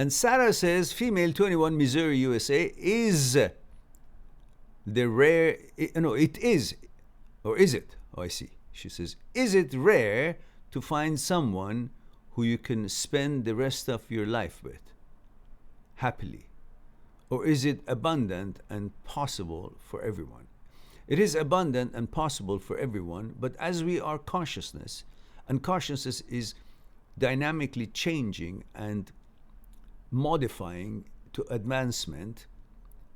And Sarah says, female, 21, Missouri, USA, is the rare, no, it is, or is it? Oh, I see. She says, is it rare to find someone who you can spend the rest of your life with happily? Or is it abundant and possible for everyone? It is abundant and possible for everyone, but as we are consciousness, and consciousness is dynamically changing and modifying to advancement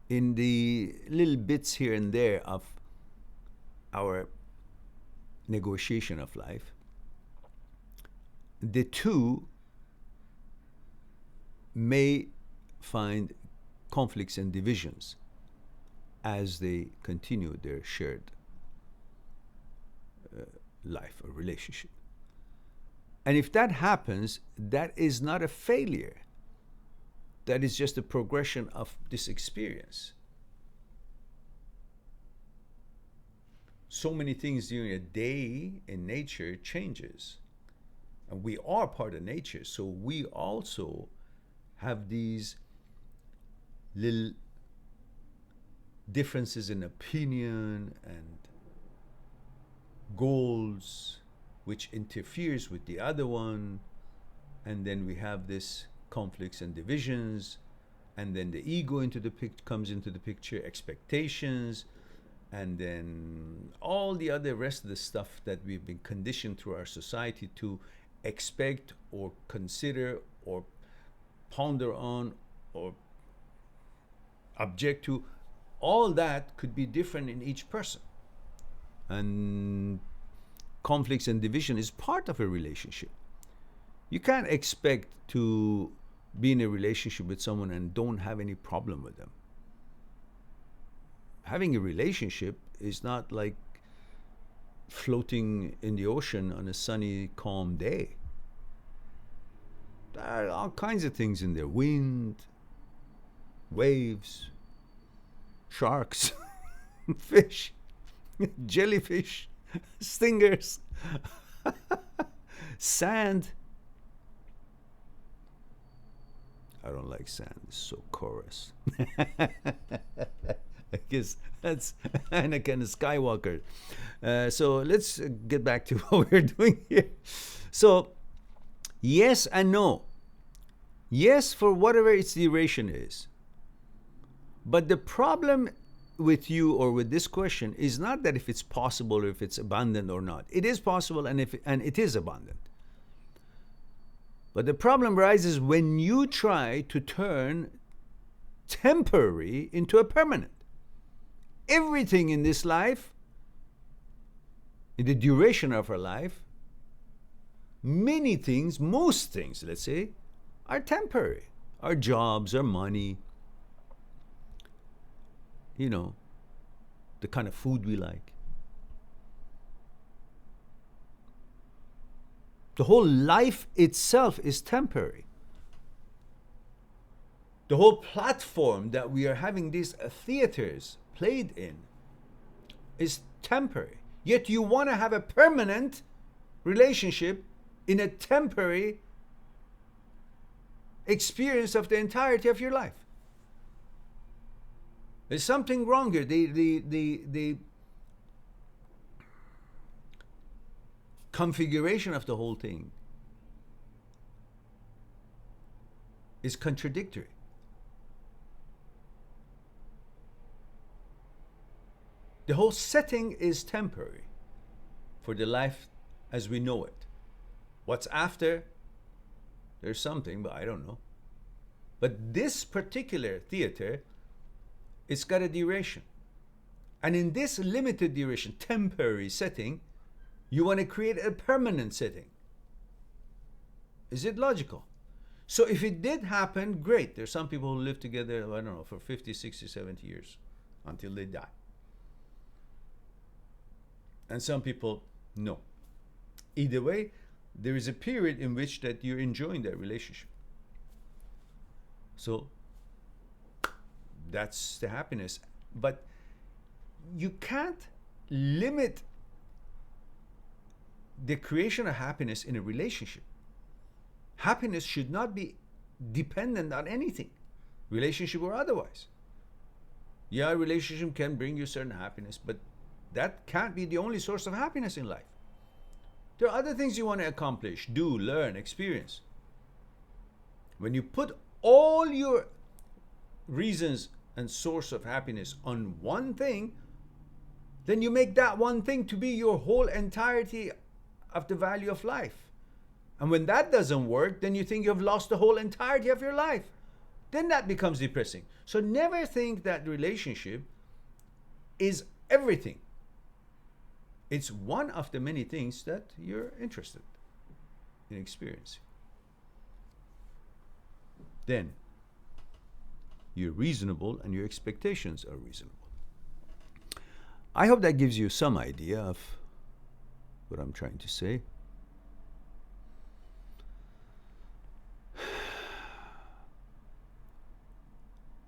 in the little bits here and there of our negotiation of life, the two may find conflicts and divisions as they continue their shared life or relationship. And if that happens, that is not a failure. That is just a progression of this experience. So many things during a day in nature changes. And we are part of nature, so we also have these little differences in opinion and goals which interferes with the other one, and then we have this conflicts and divisions, and then the ego comes into the picture, expectations, and then all the other rest of the stuff that we've been conditioned through our society to expect or consider or ponder on or object to. All that could be different in each person. And conflicts and division is part of a relationship. You can't expect to be in a relationship with someone and don't have any problem with them. Having a relationship is not like floating in the ocean on a sunny, calm day. There are all kinds of things in there. Wind, waves, sharks, fish, jellyfish, stingers, sand. I don't like sand. It's so porous. I guess that's Anakin Skywalker. So let's get back to what we're doing here. So, yes and no. Yes, for whatever its duration is. But the problem with you or with this question is not that if it's possible or if it's abundant or not. It is possible and it is abundant. But the problem arises when you try to turn temporary into a permanent. Everything in this life, in the duration of our life, many things, most things, let's say, are temporary. Our jobs, our money, you know, the kind of food we like. The whole life itself is temporary. The whole platform that we are having these theaters played in is temporary. Yet you want to have a permanent relationship in a temporary experience of the entirety of your life. There's something wrong here. The configuration of the whole thing is contradictory. The whole setting is temporary for the life as we know it. What's after? There's something, but I don't know. But this particular theater, it's got a duration. And in this limited duration, temporary setting, you want to create a permanent setting. Is it logical? So if it did happen, great. There's some people who live together, I don't know, for 50, 60, 70 years until they die. And some people, no. Either way, there is a period in which that you're enjoying that relationship. So that's the happiness. But you can't limit the creation of happiness in a relationship. Happiness should not be dependent on anything, relationship or otherwise. Yeah, relationship can bring you certain happiness, but that can't be the only source of happiness in life. There are other things you want to accomplish, do, learn, experience. When you put all your reasons and source of happiness on one thing, then you make that one thing to be your whole entirety of the value of life. And when that doesn't work, then you think you've lost the whole entirety of your life. Then that becomes depressing. So never think that relationship is everything. It's one of the many things that you're interested in experiencing. Then you're reasonable and your expectations are reasonable. I hope that gives you some idea of what I'm trying to say.